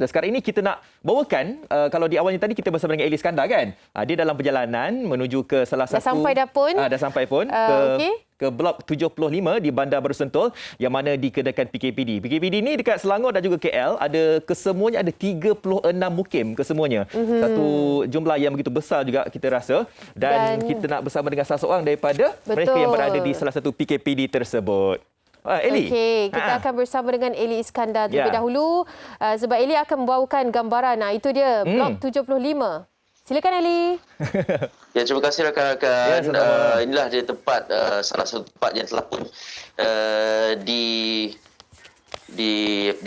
Sekarang ini kita nak bawakan, kalau di awalnya tadi kita bersama dengan Eli Iskandar kan. Dia dalam perjalanan menuju ke salah satu... Dah sampai dah pun. Dah sampai pun ke blok 75 di Bandar Baru Sentul yang mana dikenakan PKPD. PKPD ni dekat Selangor dan juga KL, ada kesemuanya ada 36 mukim kesemuanya. Satu jumlah yang begitu besar juga kita rasa, dan kita nak bersama dengan salah seorang daripada mereka yang berada di salah satu PKPD tersebut. Eli. Okey, kita akan bersama dengan Eli Iskandar terlebih dahulu sebab Eli akan membawakan gambaran. Itu dia blok 75. Silakan Eli. Ya, terima kasih rakan-rakan. Inilah dia tempat, salah satu tempat yang telah pun di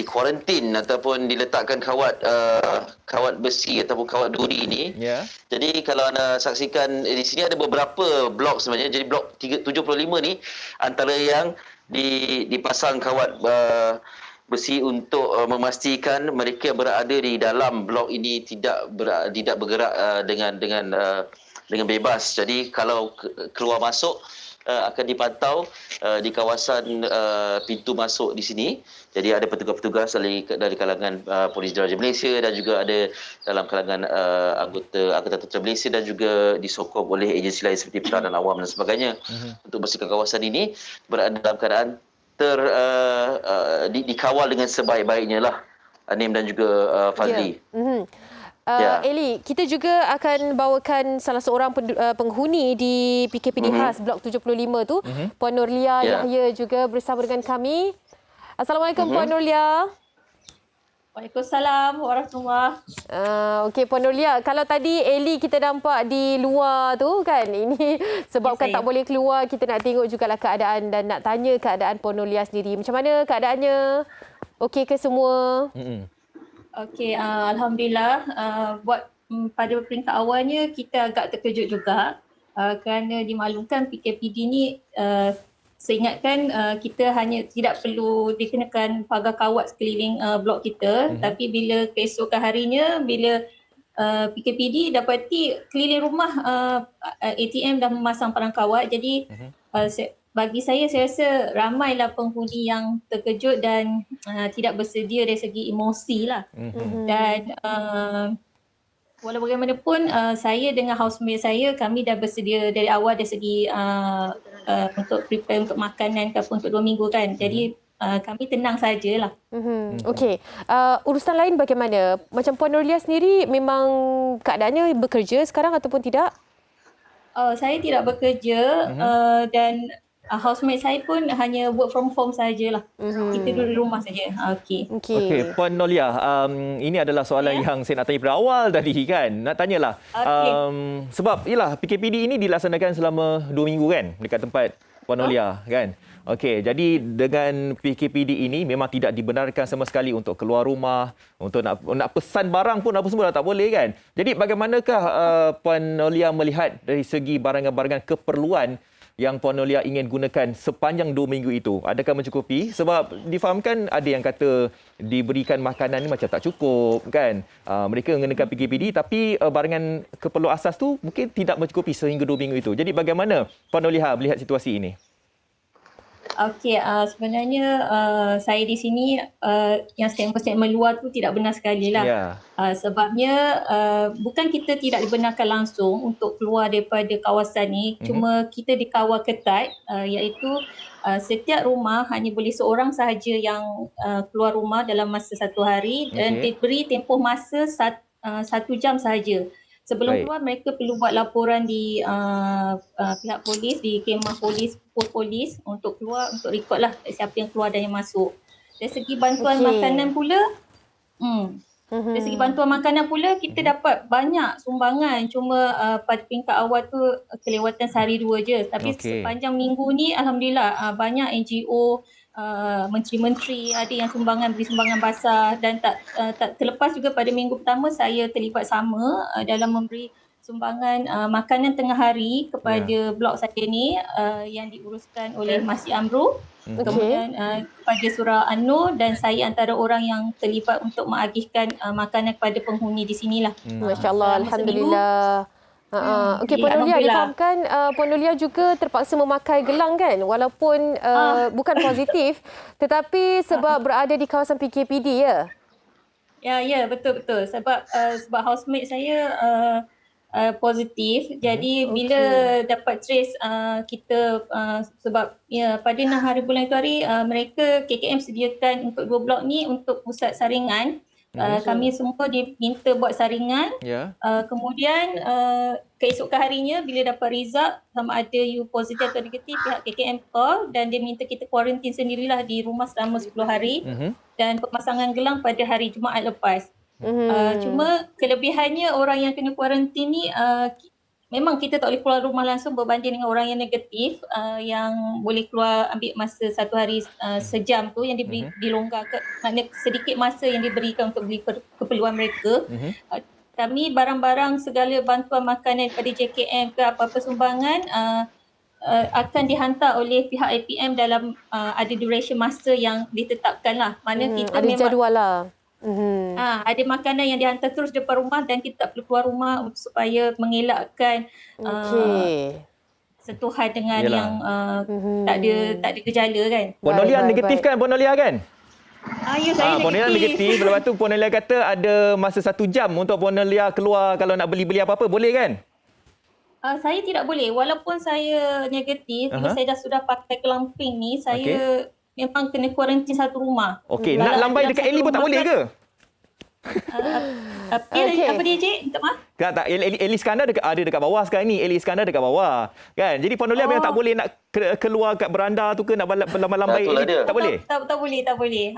kuarantin ataupun diletakkan kawat besi ataupun kawat duri ini. Jadi kalau anda saksikan di sini ada beberapa blok sebenarnya. Jadi blok 75 ni antara yang dipasang kawat besi untuk memastikan mereka yang berada di dalam blok ini tidak bergerak dengan bebas. Jadi kalau keluar masuk akan dipantau di kawasan pintu masuk di sini. Jadi ada petugas-petugas dari kalangan Polis Diraja Malaysia dan juga ada dalam kalangan anggota Angkatan Tentera Malaysia dan juga disokong oleh agensi lain seperti Pertahanan Awam dan sebagainya untuk bersihkan kawasan ini berada dalam keadaan dikawal dengan sebaik-baiknya lah, Anim dan juga Fazli. Eli, kita juga akan bawakan salah seorang penghuni di PKPD khas Blok 75 tu, Puan Nurlia Yahya juga bersama dengan kami. Assalamualaikum Puan Nurlia. Waalaikumsalam warahmatullahi. Okey Puan Nurlia, kalau tadi Eli kita nampak di luar tu kan, ini sebabkan tak boleh keluar, kita nak tengok jugalah keadaan dan nak tanya keadaan Puan Nurlia sendiri. Macam mana keadaannya? Okey ke semua? Okey, alhamdulillah. Pada peringkat awalnya kita agak terkejut juga kerana dimaklumkan PKPD ni saya ingatkan kita hanya tidak perlu dikenakan pagar kawat sekeliling blok kita, tapi bila keesokan harinya bila PKPD dapati keliling rumah ATM dah memasang palang kawat. Jadi bagi saya rasa ramailah penghuni yang terkejut dan tidak bersedia dari segi emosi lah. Dan walau bagaimanapun saya dengan housemate saya, kami dah bersedia dari awal dari segi untuk prepare untuk makanan ataupun untuk 2 minggu kan. Jadi kami tenang sajalah. Okey. Urusan lain bagaimana? Macam Puan Nurlia sendiri memang keadaannya bekerja sekarang ataupun tidak? Saya tidak bekerja dan housemate saya pun hanya work from home sajalah. Kita duduk di rumah saja. Okey, Puan Nurlia, ini adalah soalan yang saya nak tanya pada awal tadi kan. Nak tanyalah. Sebab yalah PKPD ini dilaksanakan selama 2 minggu kan dekat tempat Puan Nurlia kan. Okey, jadi dengan PKPD ini memang tidak dibenarkan sama sekali untuk keluar rumah, untuk nak pesan barang pun apa semua dah tak boleh kan. Jadi bagaimanakah Puan Nurlia melihat dari segi barangan-barangan keperluan yang Puan Nurlia ingin gunakan sepanjang 2 minggu itu? Adakah mencukupi? Sebab difahamkan ada yang kata diberikan makanan ni macam tak cukup kan. Mereka mengenakan PKPD tapi barangan keperluan asas tu mungkin tidak mencukupi sehingga 2 minggu itu. Jadi bagaimana Puan Nurlia melihat situasi ini? Okey, sebenarnya saya di sini yang statement luar tu tidak benar sekali lah. Sebabnya bukan kita tidak dibenarkan langsung untuk keluar daripada kawasan ni, cuma kita dikawal ketat, iaitu setiap rumah hanya boleh seorang sahaja yang keluar rumah dalam masa 1 hari dan diberi tempoh masa 1 jam sahaja. Sebelum keluar mereka perlu buat laporan di pihak polis, di kemah polis, pos polis untuk keluar, untuk rekodlah siapa yang keluar dan yang masuk. Dari segi bantuan makanan pula, dari segi bantuan makanan pula kita dapat banyak sumbangan, cuma pada peringkat awal tu kelewatan sehari 2 je. Tapi sepanjang minggu ni alhamdulillah banyak NGO, menteri-menteri ada yang beri sumbangan basah, dan tak terlepas juga pada minggu pertama saya terlibat sama dalam memberi sumbangan makanan tengah hari kepada blok saya ni yang diuruskan oleh Masjid Amro. Kemudian kepada Surah An-Nur, dan saya antara orang yang terlibat untuk mengagihkan makanan kepada penghuni di sinilah. Masya-Allah, alhamdulillah. Okey, Puan Nurlia, difahamkan Puan Nurlia juga terpaksa memakai gelang kan, walaupun bukan positif tetapi sebab berada di kawasan PKPD ya. Ya, betul. Sebab housemate saya positif. Jadi bila dapat trace kita sebab pada 6 hari bulan itu hari mereka KKM sediakan untuk 2 blok ni untuk pusat saringan. Kami semua diminta buat saringan. Kemudian keesokan harinya bila dapat result sama ada you positif atau negatif, pihak KKM call dan dia minta kita kuarantin sendirilah di rumah selama 10 hari dan pemasangan gelang pada hari Jumaat lepas. Cuma kelebihannya orang yang kena kuarantin ni memang kita tak boleh keluar rumah langsung berbanding dengan orang yang negatif yang boleh keluar ambil masa 1 hari sejam tu yang diberi dilonggarkan, maknanya sedikit masa yang diberikan untuk beli keperluan mereka. Kami barang-barang segala bantuan makanan daripada JKM ke apa-apa sumbangan akan dihantar oleh pihak APM dalam ada duration masa yang ditetapkan lah. Maknanya kita ada memang jadual lah. Ada makanan yang dihantar terus depan rumah dan kita tak perlu keluar rumah supaya mengelakkan sentuhan dengan yang tak ada gejala kan. Puan Nolia negatif kan Puan Nolia kan? Ya, saya Puan Nolia negatif. Lepas tu Puan Nolia kata ada masa 1 jam untuk Puan Nolia keluar kalau nak beli apa-apa. Boleh kan? Saya tidak boleh. Walaupun saya negatif, bila saya sudah pakai gelang pink ni, saya memang kena kuarantin satu rumah. Okey, nak lambai dekat Ellie pun tak boleh ke? Apa dia, Cik? Minta maaf. Tak, Ellie Iskandar ada dekat bawah sekarang ni. Ellie Iskandar dekat bawah. Kan? Jadi Puan Nolia memang tak boleh nak keluar kat beranda tu ke nak lambai Ellie? Tak boleh? Tak boleh.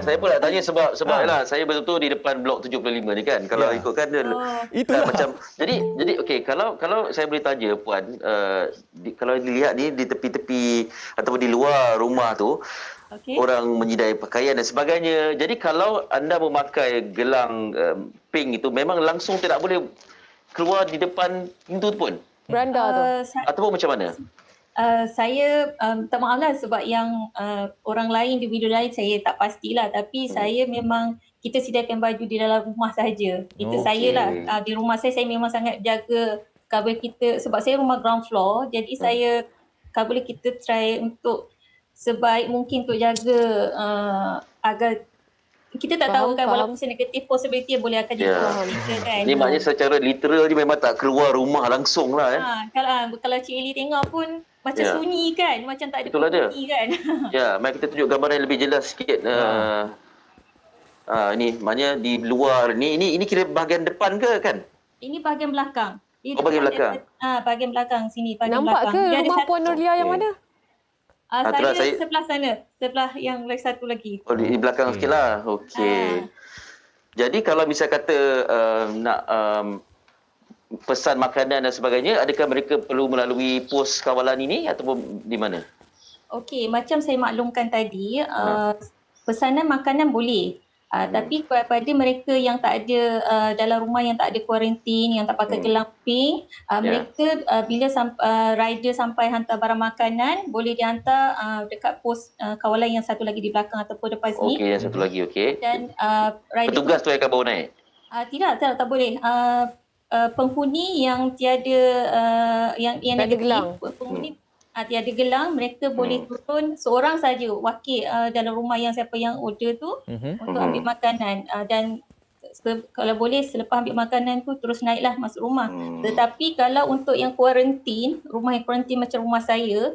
Saya pun nak tanya sebab yalah, saya betul-betul di depan blok 75 ni kan. Kalau ikutkan dia itulah. macam jadi okey, kalau saya boleh tanya Puan, kalau dilihat ni di tepi-tepi ataupun di luar rumah tu orang menyidai pakaian dan sebagainya. Jadi kalau anda memakai gelang pink itu memang langsung tidak boleh keluar di depan pintu pun. Beranda tu. Ataupun macam mana? Saya minta maaf lah sebab yang orang lain, individu lain saya tak pastilah. Tapi saya memang kita sediakan baju di dalam rumah sahaja. Itu saya lah. Di rumah saya memang sangat jaga cover kita sebab saya rumah ground floor. Jadi saya kalau boleh kita try untuk sebaik mungkin untuk jaga agar kita tak tahu kan walaupun saya negatif possibility boleh akan jadi kita kan. Ni maknanya secara literal ni memang tak keluar rumah langsung lah Kalau Cik Eli tengok pun macam sunyi kan, macam tak ada penghuni kan. Mari kita tunjuk gambaran yang lebih jelas sikit. Ini maknanya di luar ni kira bahagian depan ke kan? Ini bahagian belakang. Bahagian belakang. Bahagian belakang sini, bahagian nampak belakang. Nampak ke rumah Puan Nolia yang mana? Saya sebelah sana, sebelah yang lagi satu lagi. Di belakang sikit lah. Okey. Jadi kalau misal kata nak pesan makanan dan sebagainya, adakah mereka perlu melalui pos kawalan ini ataupun di mana? Okey, macam saya maklumkan tadi, pesanan makanan boleh. Tapi kepada mereka yang tak ada dalam rumah yang tak ada kuarantin, yang tak pakai gelang pink, mereka bila rider sampai hantar barang makanan, boleh dihantar dekat pos kawalan yang satu lagi di belakang ataupun depan sini. Okey, yang satu lagi, okey. Dan rider petugas tu yang akan bawa naik? Tak boleh. Penghuni yang tiada yang ada gelang. Penghuni tiada gelang, mereka boleh turun seorang saja wakil dalam rumah yang siapa yang order tu untuk ambil makanan dan kalau boleh selepas ambil makanan tu terus naiklah masuk rumah. Tetapi kalau untuk yang kuarantin, rumah yang kuarantin macam rumah saya,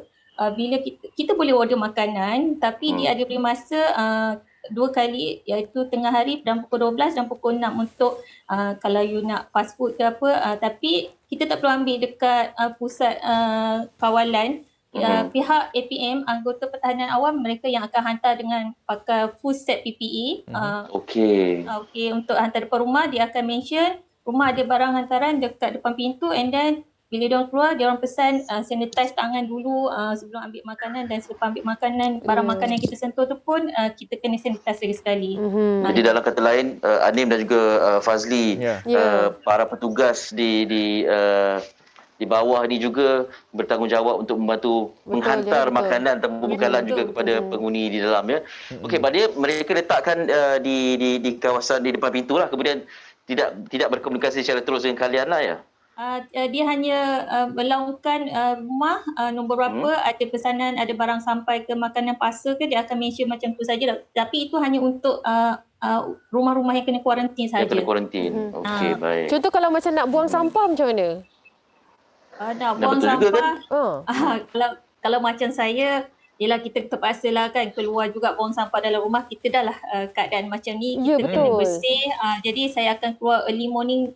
bila kita boleh order makanan tapi dia ada beri masa 2 kali, iaitu tengah hari dan pukul 12 dan pukul 6 untuk kalau you nak fast food ke apa, tapi kita tak perlu ambil dekat pusat kawalan. Pihak APM, anggota pertahanan awam, mereka yang akan hantar dengan pakai full set PPE. Okey, untuk hantar depan rumah, dia akan mention rumah ada barang hantaran dekat depan pintu, and then bila diorang keluar, diorang pesan sanitize tangan dulu sebelum ambil makanan, dan selepas ambil makanan, barang makanan yang kita sentuh tu pun kita kena sanitize lagi sekali. Jadi dalam kata lain, Anim dan juga Fazli, para petugas di bawah ni juga bertanggungjawab untuk membantu menghantar makanan atau pembekalan juga kepada penghuni di dalam ya. Okey, pada mereka letakkan di kawasan di depan pintu lah, kemudian tidak berkomunikasi secara terus dengan kalian lah ya. Dia hanya berlaungkan rumah nombor berapa, ada pesanan, ada barang sampai ke makanan parcel ke, dia akan mention macam tu saja. Tapi itu hanya untuk rumah-rumah yang kena kuarantin saja. Yang kena kuarantin. Okey, baik. Contoh kalau macam nak buang sampah macam mana? Nak buang betul juga sampah. Kalau macam saya, yelah kita terpaksa lah kan keluar juga buang sampah dalam rumah. Kita dah lah keadaan macam ni, Ya, kita kena bersih. Jadi saya akan keluar early morning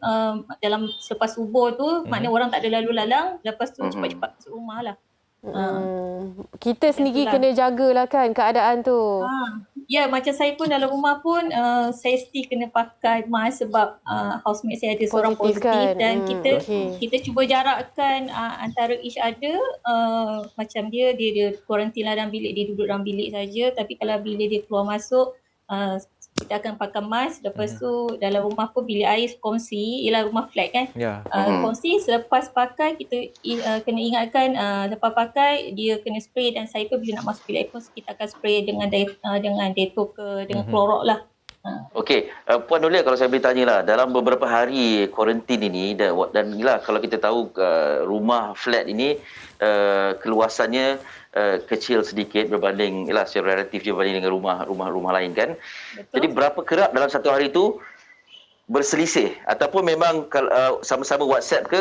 dalam selepas subuh tu, maknanya orang tak ada lalu lalang. Lepas tu cepat-cepat masuk rumah lah. Kita sendiri kena jagalah kan keadaan tu. Ya, macam saya pun dalam rumah pun saya still kena pakai mask sebab housemate saya ada seorang positif kan? Dan kita cuba jarakkan antara each other. Macam dia kuarantin lah dalam bilik, dia duduk dalam bilik saja. Tapi kalau bila dia keluar masuk, kita akan pakai mask. Lepas tu dalam rumah pun bilik air kongsi, ialah rumah flat kan. Kongsi, selepas pakai kita kena ingatkan lepas pakai dia kena spray, dan saya pun bila nak masuk bilik air pun kita akan spray dengan Dettol ke dengan Clorox lah. Okey, Puan Nolia, kalau saya boleh tanyalah, dalam beberapa hari kuarantin ini dan yalah, kalau kita tahu rumah flat ini keluasannya kecil sedikit berbanding, yalah, secara relatif berbanding dengan rumah lain kan. Betul. Jadi berapa kerap dalam satu hari itu berselisih, ataupun memang sama-sama WhatsApp ke,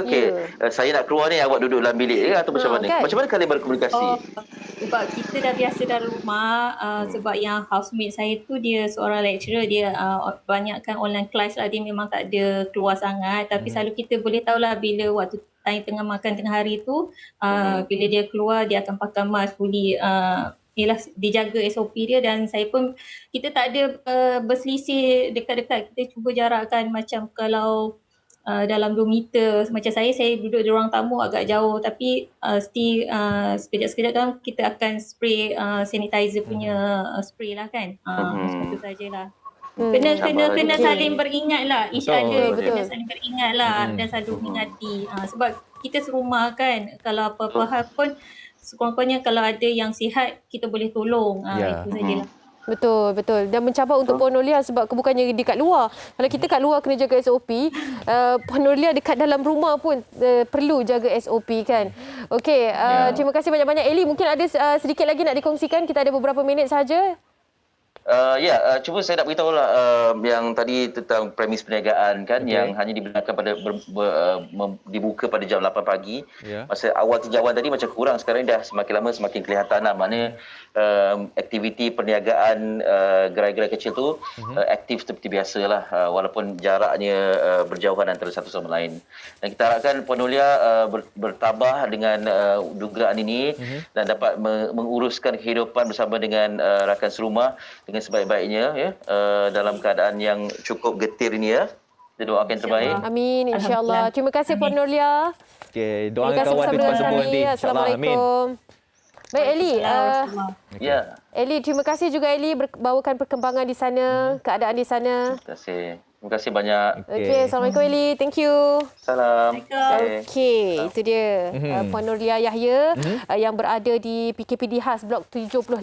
saya nak keluar ni, awak duduk dalam bilik ke, atau macam mana? Kan? Macam mana kalian berkomunikasi? Sebab kita dah biasa dalam rumah, sebab yang housemate saya tu dia seorang lecturer, dia banyakkan online class lah, dia memang tak ada keluar sangat, tapi selalu kita boleh tahulah bila waktu tengah makan tengah hari tu, bila dia keluar dia akan pakai mask fully, dijaga SOP dia. Dan saya pun, kita tak ada berselisih dekat-dekat, kita cuba jarakkan. Macam kalau dalam 2 meter, macam saya duduk di ruang tamu agak jauh, tapi still sekejap-sekejap kan kita akan spray sanitizer punya spray lah kan. Macam tu sajalah. Kena saling beringat lah, each other kena saling beringat lah, dan selalu mengingati. Sebab kita serumah kan, kalau apa-apa hal pun sekurang-kurangnya kalau ada yang sihat kita boleh tolong. Itu sajalah. Betul. Dan mencabar untuk Puan Nolia sebab bukannya dekat luar. Kalau kita kat luar kena jaga SOP, Puan Nolia dekat dalam rumah pun perlu jaga SOP kan. Okey, terima kasih banyak-banyak. Eli, mungkin ada sedikit lagi nak dikongsikan? Kita ada beberapa minit saja. Cuma saya nak beritahu lah yang tadi tentang premis perniagaan kan, yang hanya dibenarkan dibuka pada jam 8 pagi. Masa awal tinjauan tadi macam kurang, sekarang dah semakin lama semakin kelihatan lah. Maknanya aktiviti perniagaan gerai-gerai kecil tu aktif seperti biasa lah, walaupun jaraknya berjauhan antara satu sama lain. Dan kita harapkan Puan Nolia bertabah dengan dugaan ini dan dapat menguruskan kehidupan bersama dengan rakan serumah dengan sebaik-baiknya dalam keadaan yang cukup getir ini ya. Kita doakan yang terbaik. Amin, insya-Allah. Terima kasih Puan Nolia. Okey, doakan kawan kita semua nanti. Assalamualaikum. Baik Eli, Eli, terima kasih juga Eli bawakan perkembangan di sana, keadaan di sana. Terima kasih banyak. Okey, Assalamualaikum Eli. Thank you. Salam. Okey, itu dia Puan Nolia Yahya yang berada di PKPD khas Blok 75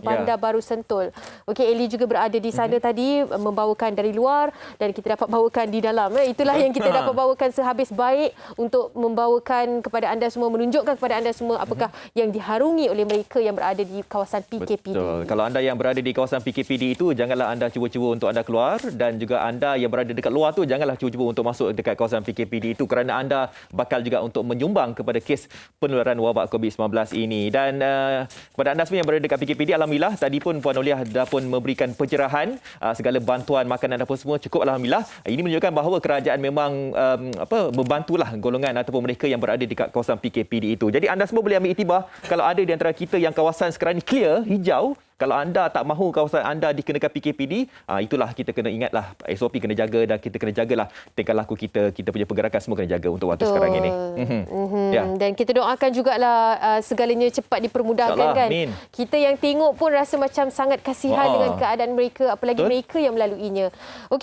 Bandar Baru Sentul. Okey, Eli juga berada di sana tadi membawakan dari luar dan kita dapat bawakan di dalam. Itulah yang kita dapat bawakan sehabis baik untuk membawakan kepada anda semua, menunjukkan kepada anda semua apakah yang diharungi oleh mereka yang berada di kawasan PKPD. Betul. Kalau anda yang berada di kawasan PKPD itu, janganlah anda cuba-cuba untuk anda keluar, dan juga anda yang berada dekat luar tu janganlah cuba-cuba untuk masuk dekat kawasan PKPD itu, kerana anda bakal juga untuk menyumbang kepada kes penularan wabak COVID-19 ini. Dan kepada anda semua yang berada dekat PKPD, alhamdulillah tadi pun Puan Nolia dah pun memberikan pencerahan, segala bantuan makanan apa semua cukup, alhamdulillah. Ini menunjukkan bahawa kerajaan memang membantulah golongan ataupun mereka yang berada dekat kawasan PKPD itu. Jadi anda semua boleh ambil iktibar kalau ada di antara kita yang kawasan sekarang ni clear, hijau. Kalau anda tak mahu kawasan anda dikenakan PKPD, itulah kita kena ingatlah SOP kena jaga, dan kita kena jagalah tingkah laku kita punya pergerakan semua kena jaga untuk waktu sekarang ini. Dan kita doakan jugalah segalanya cepat dipermudahkan kan. Amin. Kita yang tengok pun rasa macam sangat kasihan dengan keadaan mereka, apalagi mereka yang melaluinya. Okey.